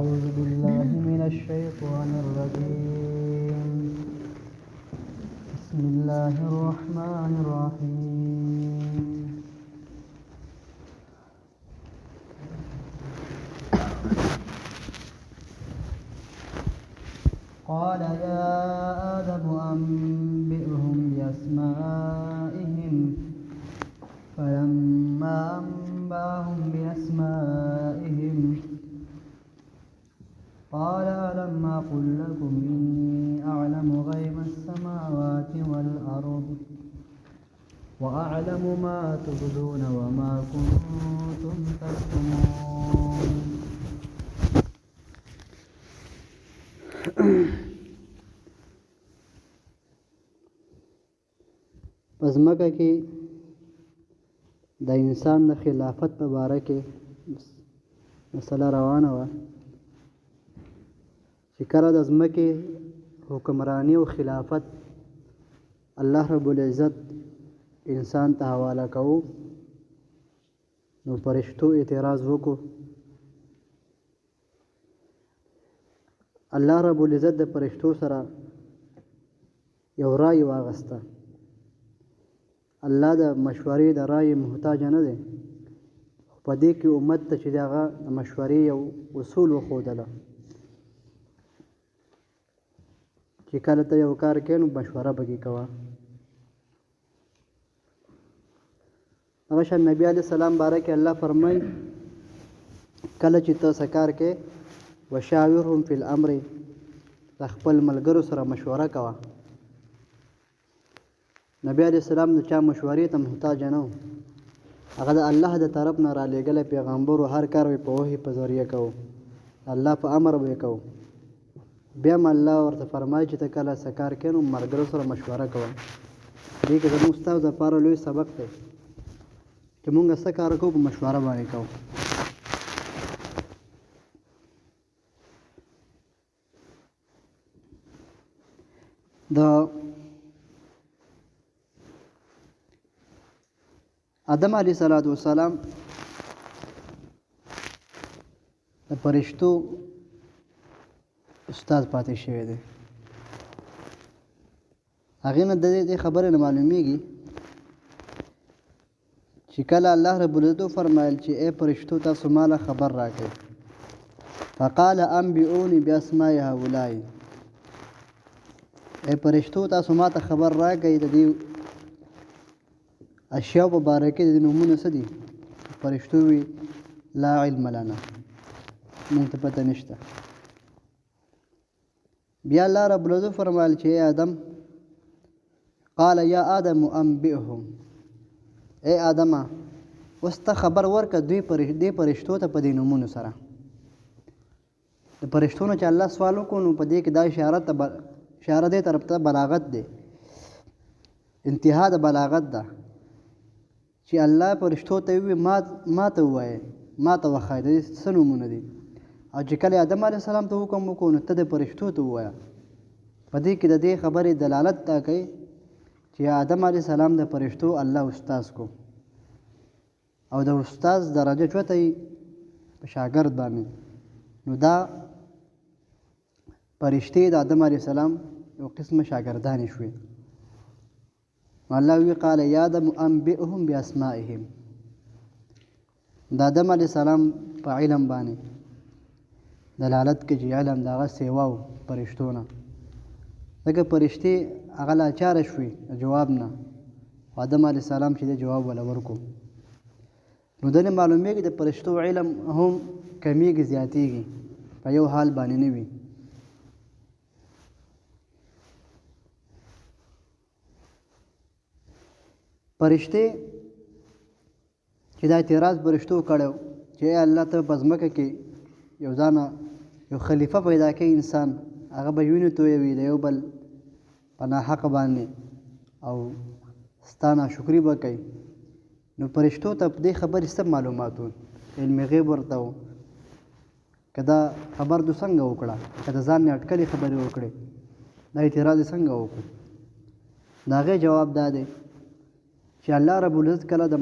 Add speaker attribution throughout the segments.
Speaker 1: أعوذ بالله من الشيطان الرجيم بسم الله الرحمن الرحيم قال يا آدم أنبئهم بأسمائهم فلما أنبأهم بأسمائهم قال ألم أقل لكم إني أعلم غيب السماوات والأرض وأعلم ما تبدون وما كنتم تكتمون. پس مکه کې د انسان د خلافت په باره کې مسله روانه وه چې کله د ځمکې حکمرانی او خلافت الله رب العزت انسان ته حواله کوو نو فرشتو اعتراض وکړو. الله رب العزت د فرشتو سره یو رای واغسته. الله د مشورې د رای محتاج نه دی، په دې کې امت ته چې هغه د مشورې یو اصول وښودله چې کله ته یو کار کوې نو مشوره پکې کوه. هغه شان نبي علیه السلام باره کې الله فرمایي کله چې ته څه کار کوې وشاورهم فی الامر، د خپل ملګرو سره مشوره کوه. نبی علیه السلام د چا مشورې ته محتاج نه و، هغه د الله د طرف نه را لېږلی پیغمبر و، هر کار په وحی په ذریعه کوو، الله په امر به یې کوو. بیا هم الله ورته فرمایي چې ته کله څه کار کوې نو ملګرو سره مشوره کوه. دې کې زموږ ستاسو دپاره لوی سبق دی چې مونږ څه کار کوو په مشوره باندې کوو. د آدم علیه السلام د فرشتو استاد پاتې شوی دی. هغې نه د دې خبرې نه معلومیږي چې کله الله رب العزت وفرمایل چې ای فرشتو تاسو ماله خبر راکړئ، فقال انبئوني باسماء هؤلاء، ای فرشتو تاسو ماته خبر راکړئ د دې اشیاء په باره کې د نومونه څه دي. فرشتو وی لا علم لنا، مونږ ته پته نشته. بیا الله رب العزت فرمایل چې ای آدم قال یا آدم انبئهم، ای آدمه اوس ته خبر ورکړه دې فرشتو ته په دې نومونو سره. د فرشتو نه چې الله سوال وکړو نو په دې کې دا اشاره دې طرف ته بلاغت دی، انتها د بلاغت ده چې الله فرشتو ته وي ما ته ووایه، ما ته وښایه د دې څه نومونه دي. او چې کله آدم علیه السلام ته حکم وکړو نو ته د فرشتو ته ووایه. په دې کې د دې خبرې دلالت دا کوي چې آدم علیه السلام د فرشتو الله استاذ کو، او د استاذ درجه چوته یې په شاګرد باندې. نو دا فرشتې د آدم علیه السلام یو قسمه شاګردانې شوې. الله وی قال یا آدم انبئهم باسمائهم، د آدم علیه السلام په علم باندې دلالت کوي چې علم د هغه سیوا و فرشتو نه، ځکه فرشتې هغه لاچاره شوې جواب نه، آدم علیه السلام چې د جواب ولا ورکو. نو دنه معلومیږي د فرشتو علم هم کمیږي زیاتیږي، په یو حال باندې نه وي. فرشتې چې دا اعتراض فرشتو کړو چې الله ته په ځمکه کې یو ځانه یو خلیفه پیدا کوي انسان، هغه به وینو تویوي د یو بل په ناحقه باندې او ستا ناشکري به کوي. نو فرشتو ته په دې خبرې څه معلومات وو؟ علم غیب ورته و. که دا خبر دو څنګه وکړه؟ که د ځان نه اټکلې خبرې وکړې دا اعتراض یې څنګه وکړو؟ د هغې جواب دا دی چې الله رب العزت کله د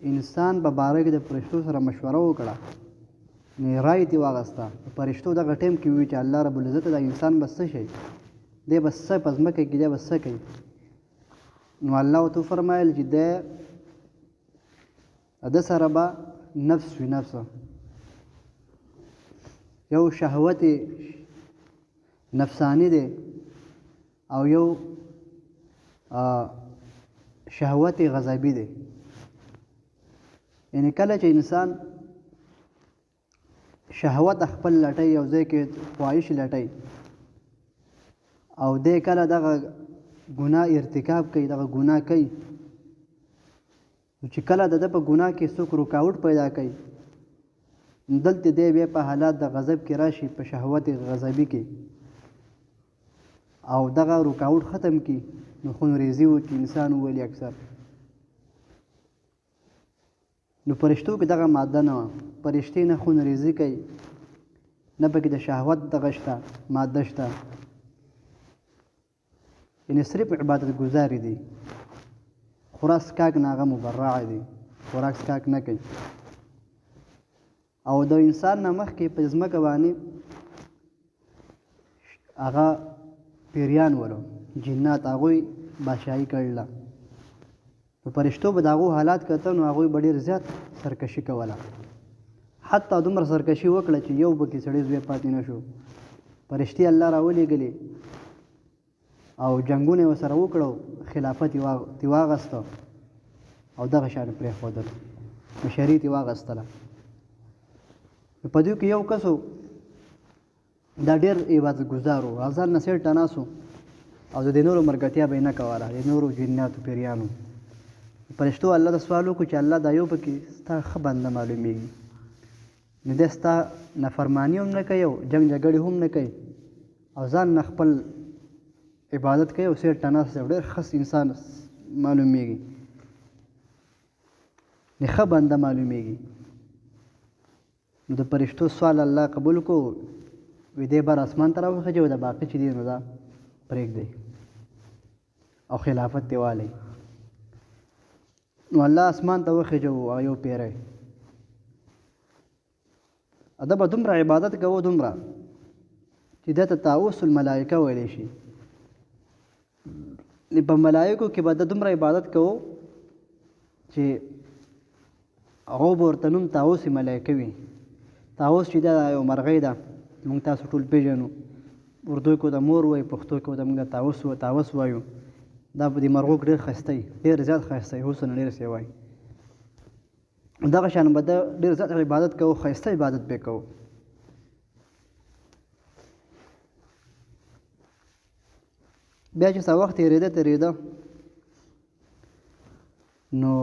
Speaker 1: انسان په باره کې د فرشتو سره مشوره وکړه نه رای دې واغسته فرشتو دغه ټیم کې وی چې الله رب العزت دا انسان بس څه شي دی بس څه په ځمکه کې دی بس څه کوي نو الله ورته وفرمایل چې د سره به نفس وي نفس یو شهوت نفسانی دی او یو شهوت غضبی دی یعنی کله چې انسان شهوت خپل لټي یو ځای کې خواهش لټي او دې کله دغه ګناه ارتکاب کوي دغه ګناه کوي چې کله د په ګناه کې څوک رکاوټ پیدا کوي دلته دی بیا په حالات د غضب کې راشي په شهوت غضبي کې او دغه رکاوټ ختم کی نو خونریزي وکړي انسان وولي اکثر نو فرشتو کې دغه ماده نه وه فرشتې نه خونریزي کوي نه پکې د شهوت دغه شته ماده شته یعنې صرف عبادت ګزارې دي خوراک څښاک نه هغه مبرع دي خوراک څښاک نه کوي او د انسان نه مخکې په ځمکه باندې هغه پیریان ولو جنات هغوی بادشاهي کړله نو فرشتو به د هغو حالات کتل نو هغوی به ډېر زیات سرکشي کوله حتی دومره سرکشي وکړه چې یو پکې سړی زوی پاتې نه شو فرشتې الله راولېږلې او جنګونه یې ورسره وکړو خلافت یې واغسته او دغه شان پرېښودل مشري یې واغستله نو په دوی کې یو کس دا ډېر عبادت ګزار و ځان نه سیټ ناست او د دې نورو ملګرتیا به یې نه کوله د نورو جناتو پیریانو فرشتو الله ته سوال وکړو چې الله دا یو پکې ستا ښه بنده معلومیږي نو دی ستا نافرماني هم نه کوي او جنګ جګړې هم نه کوي او ځان نه خپل عبادت کوي او سیټ ناست دی ډېر ښه انسان معلومیږي د ښه بنده معلومیږي نو د فرشتو سوال الله قبول کو وی دی بر اسمان ته راوخېږي او د باقي چې دی نو دا پرېږدئ او خلافت دې والی نو الله اسمان ته وخېږو او یو پیری ده به دومره عبادت کوو دومره چې ده ته طاووس الملایکه ویلی شي په ملایکو کې به ده دومره عبادت کوو چې هغو به ورته نوم طاووس ملایکه وي طاووس چې دا یو مرغۍ ده موږ تاسو ټول پېژنو اردو کې د مور وایي پښتو کې د موږ د طاووس وایو دا په دې مرغو کې ډېر ښایسته وي ډېر زیات ښایسته وي حسن ډېر څه وایي دغه شان به د ډېر زیات عبادت کوو ښایسته عبادت به کوو بیا چې څه وخت تېرېده نو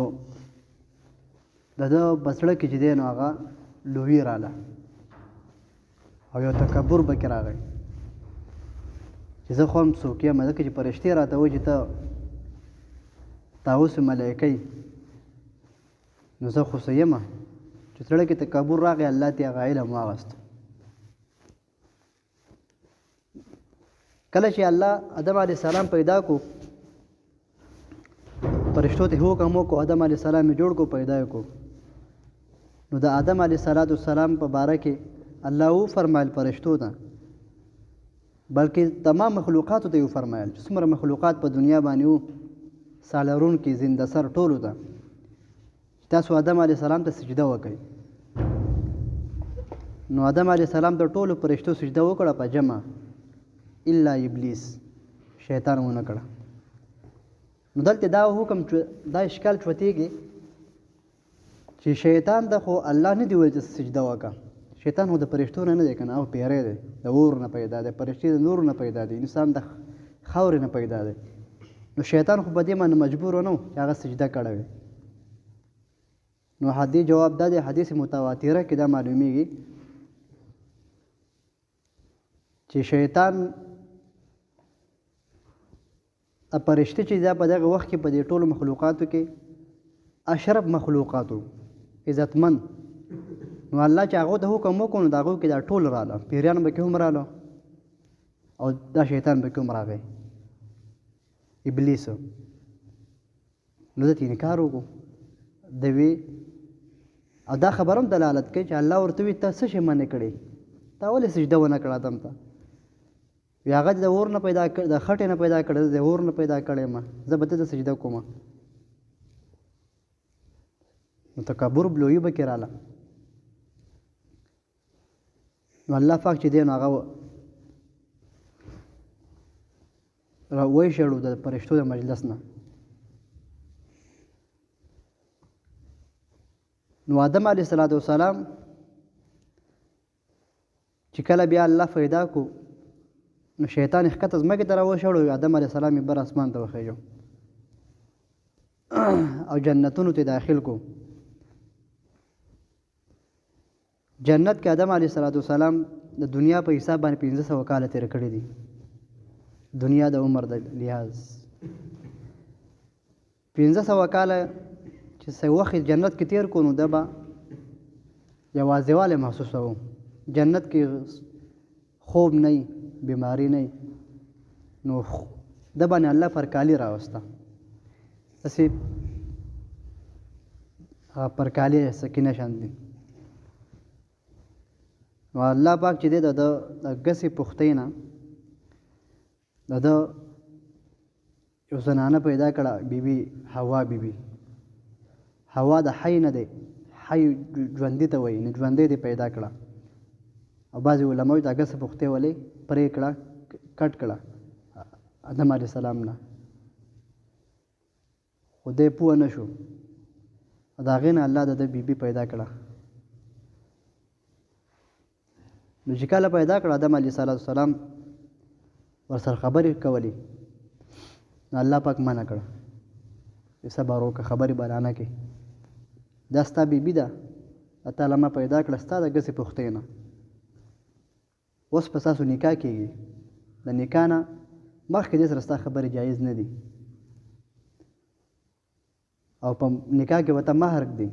Speaker 1: د ده په زړه کې چې دی نو هغه لویي راله او یو تکبر به کې راغی چې زه خو هم څوک یم ځکه چې فرشتې راته وایي چې ته طاووس ملایکه یې نو زه خو څه یمه چې زړه کې تکبر راغی الله ته هغه علم واغست کله چې الله آدم علیه السلام پیدا کو فرشتو ته حکم وکړو آدم علیه السلام یې جوړ کو پیدا یې کو نو د آدم علیه السلام په باره کې الله وفرمایل فرشتو ته بلکې تمام مخلوقاتو ته یې وفرمایل چې څومره مخلوقات په دنیا باندې وو سالرونکي زنده سر ټولو ته چې تاسو آدم علیه السلام ته سجده وکړئ نو آدم علیه السلام ته ټولو فرشتو سجده وکړه په جمع الا ابلیس شیطان ونه کړه نو دلته دا حکم دا اشکال چوتېږي چې شیطان ته خو الله نه دی ویل چې سجده وکړه شیطان خو د فرشتو نه دی که نه او پیری دی د اور نه پیدا دی فرشتې د نور نه پیدا دی انسان د خاورې نه پیدا دی نو شیطان خو په دې باندې مجبور نه و چې هغه سجده کړی وي نو حدیث جواب دا دی حدیث متواتره کې دا معلومیږي چې شیطان فرشته چې دا په دغه وخت کې په دې ټولو مخلوقاتو کې اشرف مخلوقاتو عزتمن نو الله چې هغو ته حکم وکړو نو د هغو کې دا ټول راله پیریان به کې هم راله او دا شیطان به کې هم راغی ابلیس نو ده ته انکار وکړو د وی او دا خبر هم دلالت کوي چې الله ورته وي ته څه شی منې کړې تا ولې سجده ونه کړه آدم ته وی هغه د اور نه پیدا کړ د خټې نه پیدا کړ د اور نه پیدا کړی ما زه به ته سجده کوم نو تکبر بلوی به کې راله نو الله پاک چې دی نو هغه راوی شړو د فرشتو د مجلس نه نو آدم علیه السلام چې کله بیا الله پیدا کو نو شیطان ښکته ځمکې ته راوشړو آدم علیه السلام یې بر اسمان ته وخیژو او جنتونو ته داخل کو جنت کې آدم علیه السلام د دنیا په حساب باندې 1500 کاله تیر کړي دي دنیا د عمر د لحاظ 1500 کاله چې څه وخت جنت کې تیر کو نو د به یوازېوالی محسوسوو جنت کې خوب نه بیماری نه نو د باندې الله پرکالی راوسته داسې پرکالی سکینه شان دي نو الله پاک چې دی د ګسې پختۍ نه د یو زنانه پیدا کړه بیبي حوا بیبي حوا د حی نه دی حی ژوندي ته وایي نو ژوندی دی پیدا کړه او بعضې علماوي د ګسې پختۍ ولې پرې کړه کټ کړه آدم علیه السلام نه خو دی پوه نه شو د هغې نه الله د ده بیبي پیدا کړه نو چې کله پیدا کړه آدم علیه السلام ورسره خبرې کولې نو الله پاک منع کړه صبر وکړه خبرې بلانه کې دا ستا بیبي ده تعالی ما پیدا کړه ستا د ګسې پختۍ نه اوس په ستاسو نکاح کېږي د نکاح نه مخکې دې سره ستا خبرې جایز نه دي او په نکاح کې ورته مهر ږدي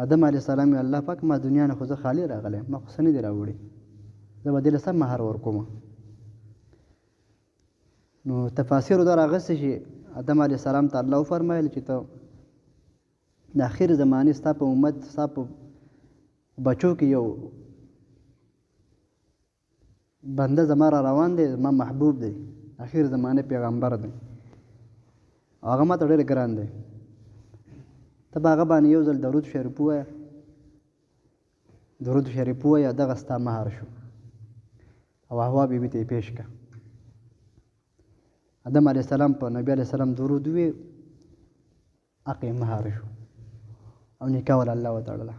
Speaker 1: آدم علیه السلام وی الله پاک ما دنیا نه خو زه خالي راغلی ما خو څه نه دي راوړي زه به دې له سم مهر ورکوم نو تفاسیرو دا راغستې چې آدم علیه السلام ته الله وفرمایل چې ته د اخر زمانې ستا په امت ستا په بچو کې یو بنده زما را روان دی زما محبوب دی اخر زمانې پیغمبر دی هغه ما ته ډېر ګران دی ته به هغه باندې یو ځل درود شریف ووایه درود شریف ووایه دغه ستا مهر شو او حوا بیبي ته یې پیش کړه آدم علیه السلام په نبي علیه السلام درود ووی هغه یې مهر شو او نکاح ول الله وتعالی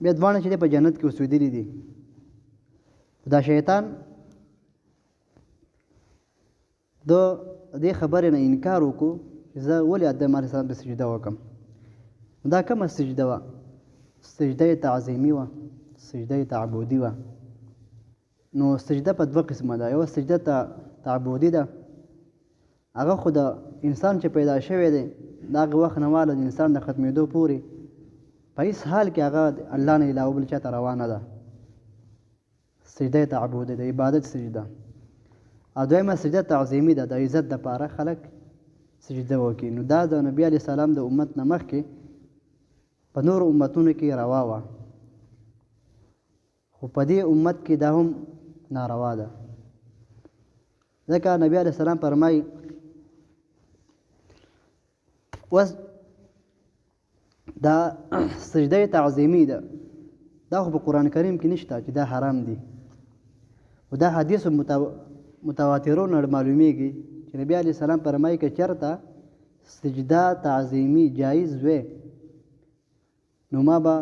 Speaker 1: بیا دواړه چې په جنت کې اوسېدلي دي دا شیطان د دې خبرې نه انکار وکړو چې زه ولې آدم علیه السلام ته سجده وکړم دا کومه سجده وه سجده تعظیمي وه سجده تعبدي وه نو سجده په دوه قسمه ده یوه سجده تعبدي ده هغه خو د انسان چې پیدا شوی دی د هغه وخت نه واله د انسان د ختمېدو پورې په هېڅ حال کې هغه الله نه علاوه بل چا ته روانه ده سجده تعبدي د عبادت سجده او دویمه سجده تعظیمي ده د عزت دپاره خلک سجده وکړي نو دا د نبي علیه السلام د امت نه مخکې په نورو امتونو کې روا وه خو په دې امت کې دا هم ناروا ده ځکه نبي علیه السلام فرمایي اوس دا سجده تعظیمي ده دا خو په قرآن کریم کې نشته چې دا حرام دي او دا حدیث متواترو نه معلومیږي چې نبی علیه السلام فرمایي که چېرته سجده تعظیمي جایز وی نو ما به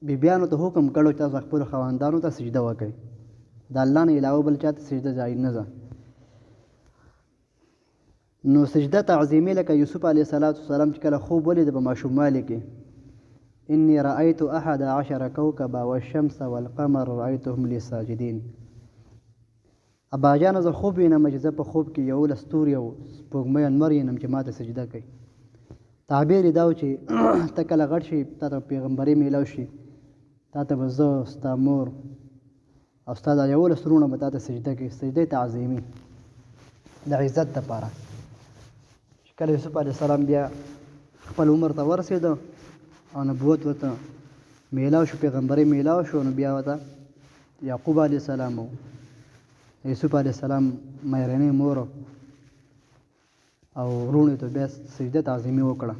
Speaker 1: بیبیانو ته حکم کړو چې تاسو خپلو خاوندانو ته سجده وکړئ د الله نه علاوه بل چا ته سجده جایز نه ده نو سجده تعظیمي لکه یوسف علیه السلام چې کله خوب ولید په ماشوموالي کې انی رأیت 11 کوکبا والشمس والقمر رأیتهم لی ساجدین اباجانه زه خوب وینم چې زه په خوب کې یو ستوري او سپوږمۍ انور وینم چې ما ته سجده کوي تعبیر یې دا و چې ته کله غټ شي تا ته پیغمبري میلاو شي تا ته به زه ستا مور او ستا دا یولس وروڼه به تا ته سجده کوي سجده تعظیمي د عزت دپاره کله یوسف علیه السلام بیا خپل عمر ته ورسېده او نبوت ورته میلاو شو، پیغمبري میلاو شو، نو بیا ورته یعقوب علیه السلام او یوسف علیه السلام مېرمنې مور او وروڼو ته بیا سجده تعظیمي وکړه.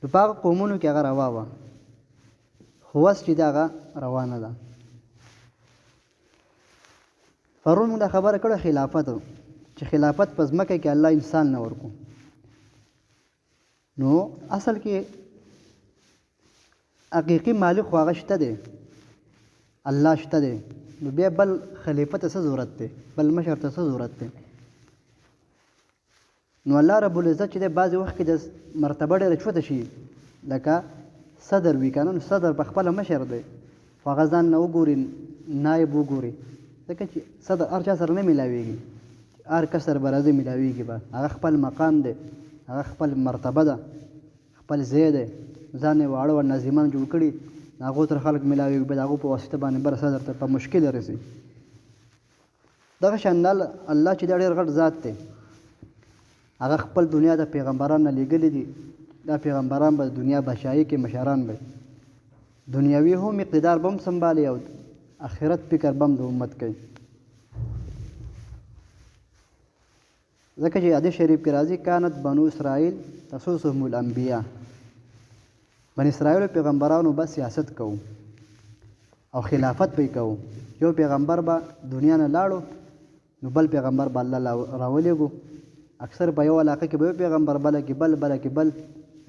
Speaker 1: نو په هغه قومونو کې هغه روا وه، خو اوس چې د هغه روانه ده. پرون موږ دا خبره کړه خلافت، چې خلافت په ځمکه کې الله انسان نه ورکو. نو اصل کې حقیقي مالک خو هغه شته دی، الله شته دی. نو بیا بل خلیفه ته څه ضرورت دی، بل مشر ته څه ضرورت دی؟ نو الله رب العزت چې دی بعضې وخت کې د مرتبه ډېره چوته شي، لکه صدر وي که نه، نو صدر په خپله مشر دی، خو هغه ځان نه وګوري، نایب وګوري، ځکه چې صدر هر چا سره نه میلاویږي، هر کس سره به راځي میلاویږي به. هغه خپل مقام دی، هغه خپل مرتبه ده، خپل ځای دی، ځان یې واړه واړه ناظمان جوړ کړي، هغو سره خلک میلاویږي، بیا د هغو په واسطه باندې بر صدر ته په مشکل رسي. دغه شان الله چې دا ډېر غټ ذات دی، هغه خپل دنیا د پیغمبران نه لیږلي دي. دا پیغمبران به د دنیا بادشاهي کې مشران به دنیاوي هم اقتدار به هم سنبالي او آخرت فکر به هم د امت کوي. ځکه چې حدیث شریف کې راځي کانت بنو اسرائیل تسوسهم الانبیاء، بني اسرائیلو پیغمبرانو به سیاست کوو او خلافت به یې کوو. یو پیغمبر به دنیا نه لاړو نو بل پیغمبر به الله راولېږو. اکثر په یو علاقه کې به یو پیغمبر، بله کې بله کې بل،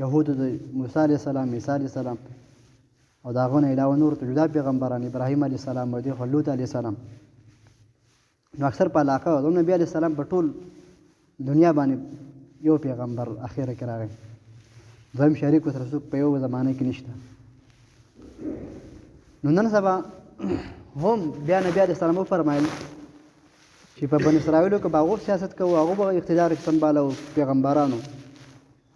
Speaker 1: یهودو د موسی علیه السلام، عیسی علیه السلام او د هغو نه علاوه نور ته جدا پیغمبران، ابراهیم علیه السلام او دغه لوط علیه السلام. نو اکثر په علاقه د نبي علیه السلام په ټول دنیا باندې یو پیغمبر اخره کې راغی، دویم شریک ورسره څوک په یو زمانه کې نشته. نو نن سبا هم بیا نبي علیه السلام وفرمایل چې په بني اسرائیلو کې به هغو سیاست کوو، هغو به اقتدار سنبالو پیغمبرانو،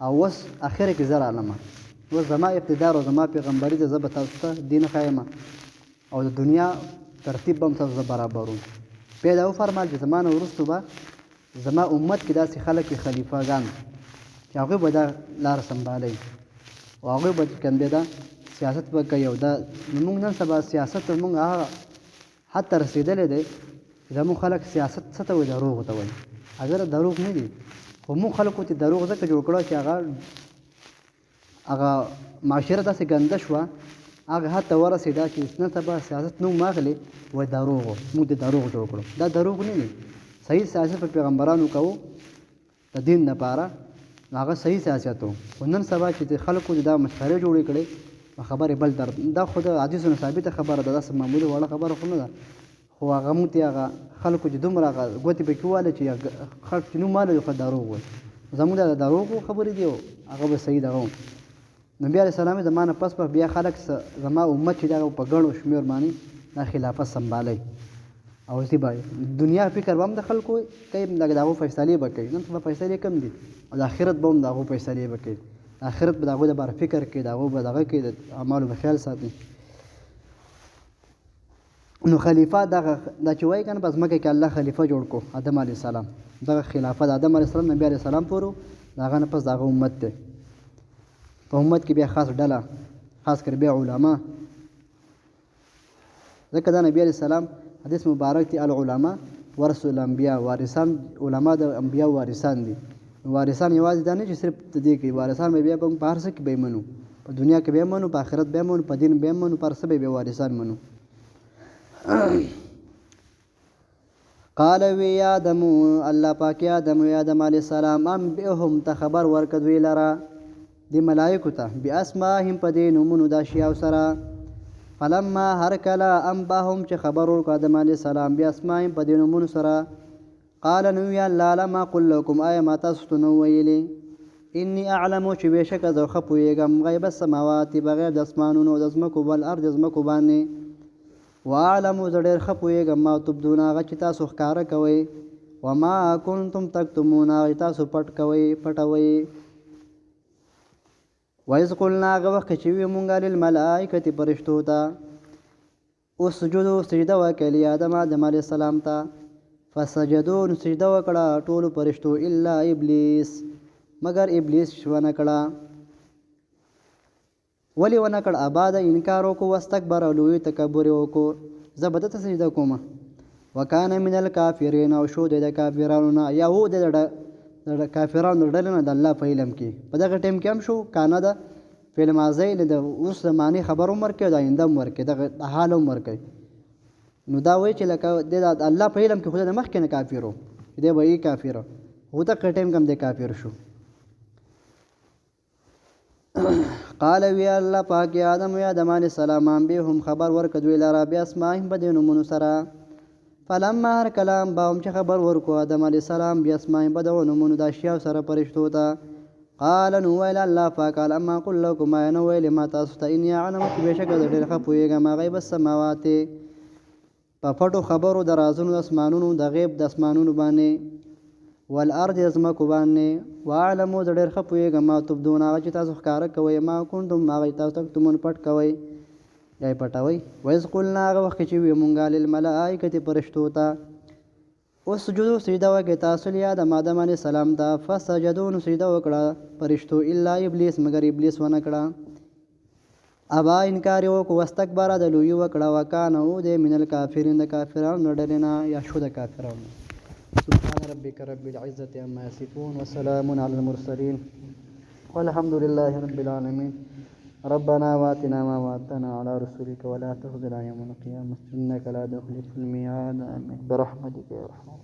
Speaker 1: او اوس اخره کې زه رالمه، اوس زما اقتدار او زما پیغمبري ده، زه به تاسو ته دین ښایم او د دنیا ترتیب به هم تاسو زه برابروم. بیا دا وفرمایل چې زما نه وروستو به زما امت کې داسې خلک وي خلیفهګان چې هغوی به دا لاره سنبالوي او هغوی به چې کوم دی دا سیاست به کوي. او دا موږ نن سبا سیاست موږ هغه حد ته رسېدلی دی چې زموږ خلک سیاست څه ته وایي؟ دروغو ته وایي. اگر دروغ نه دي، خو موږ خلکو ته دروغ ځکه جوړ کړه چې هغه معاشره داسې ګنده شوه، هغه حد ته ورسېده چې نن سبا سیاست نوم واخلې وایي دروغ، موږ د دروغ جوړ کړو. دا دروغ نه دي. صحیح سیاست په پیغمبرانو کوو د دین لپاره، هغه صحیح سیاست و. خو نن سبا چې د خلکو دا مسخرې جوړې کړې، خبرې بل دا خو د حدیثونو ثابته خبره ده، داسې معمولي وړه خبره خو نه ده. خو هغه موږ ته هغه خلکو چې دومره هغه ګوتې پکې واله چې خلک چې نوم واله خو دروغ وایي. زموږ دا د دروغو خبرې دي او هغه به صحیح دغه و. نبي علیه السلام زما نه پس به بیا خلک زما امت چې دغه په ګڼو شمېر باندې دا خلافت سنبالوي او اوسې به دنیا فکر به هم د خلکو کوي، د هغو فیصلې به کوي. نن سبا فیصلې کم دي او د آخرت به هم د هغو فیصلې به کوي. آخرت به د هغو دپاره فکر کوي، د هغو به دغه کوي، د اعمالو به خیال ساتي. نو خلیفه دا چې وایي که نه په ځمکه کې الله خلیفه جوړ کو آدم علیه السلام، دغه خلافت آدم علیه السلام نبي علیه السلام پورې د هغه نه پس د هغه امت دی. په امت کې بیا خاص ډله، خاص کر بیا علما، ځکه دا نبي علیه السلام حدیث مبارک دی العلماء ورث الانبیاء، وارثان علما د انبیاء وارثان دي. وارثان یوازې دا نه چې صرف د دې کوي، وارثان به بیا په هر څه کې به یې منو، په دنیا کې به یې منو، په آخرت به یې منو، په دین به یې منو، په هر څه به یې وارثان منو. قال وی یا آدم، الله پاک یا آدم علیه السلام انبئهم ته خبر ورکړه دوی لره، د ملایکو ته، باسماهم په دې نومونو د اشیاو سره. فلما هر کله انباهم چې خبر ورکړه آدم علیه السلام باسماهم په دې نومونو سره، قال نو یا الله لم اقل لكم آیا ما تاسو ته نو ویلي انی اعلم چې بېشکه زه ښه پوهېږم غیب السماوات بغیر د اسمانونو د ځمکو والارض ځمکو باندې، واعلم زه ډېر ښه پوهېږم ما تبدون هغه چې تاسو ښکاره کوئ، وما کنتم تکتمون هغه چې تاسو پټوئ. وإذ قلنا هغه وخت چې وی مونږ للملائکة فرشتو ته اسجدوا سجده وکړه لآدم علیه السلام ته، فسجدوا نو سجده وکړه ټولو فرشتو الا ابلیس مگر ابلیس ونه کړه. ولې ونه کړ؟ ابا د انکار وکړو، واستکبر او لوی تکبر یې وکړو، زه به دته سجده کومه. وکانه من الکافرین او شو د کافرانو نه، یا و د کافرانو ډلې نه د الله په علم کې. په دغه ټیم کې هم شو، کانه د فعل ماضی د اوس زمانې خبر هم ورکوي، د آینده هم ورکوي، دغه حال هم ورکوي. نو دا وایي چې لکه د الله په علم کې خو د مخکې نه کافر و، دی به یې کافر خو دغه ټیم کې هم دی کافر شو. قال وی الله پاک یا آدم و آدم علیه السلام انبئهم خبر ورکړه دوی لره باسمائهم په دې نومونو سره. فلما هر کلام باهم چې خبر ورکړو آدم علیه السلام باسمائهم په دغو نومونو د اشیاو سره فرشتو ته. قال نو ویل الله پاک لما قل لكم ما نه ویل ما تاسو ته اني اعلم چې بېشکه زه ډېر ښه پوهېږم غیب السماوات په پټو خبرو د رازونو د اسمانونو د غیب د اسمانونو باندې والارض د ځمکو باندې واعلمو زه ډېر ښه پوهېږم ما تبدون هغه چې تاسو ښکاره کوئ ما کنتم هغه چې تاسو تکتمون پټ کوئ یا یې پټوئ. وإذ قلنا هغه وخت چې وي مونږ للملائکة فرشتو ته اسجدوا سجده وکړئ تاسو له آدم علیه السلام ته. فسجدوا نو سجده وکړه فرشتو الا ابلیس مگر ابلیس ونه کړه. ابا انکار یې وکړو واستکبر د لویي وکړه وکانه و دی من الکافرین د کافرانو ډلې نه یا شو د کافرانو. سبحان ربک رب العزة عما یصفون وسلام علی المرسلین والحمد لله رب العالمین. ربنا واتنا ما وعدتنا على رسولك ولا تخزنا يوم القيامة إنك لا تخلف الميعاد آمين برحمتك يا رحمن.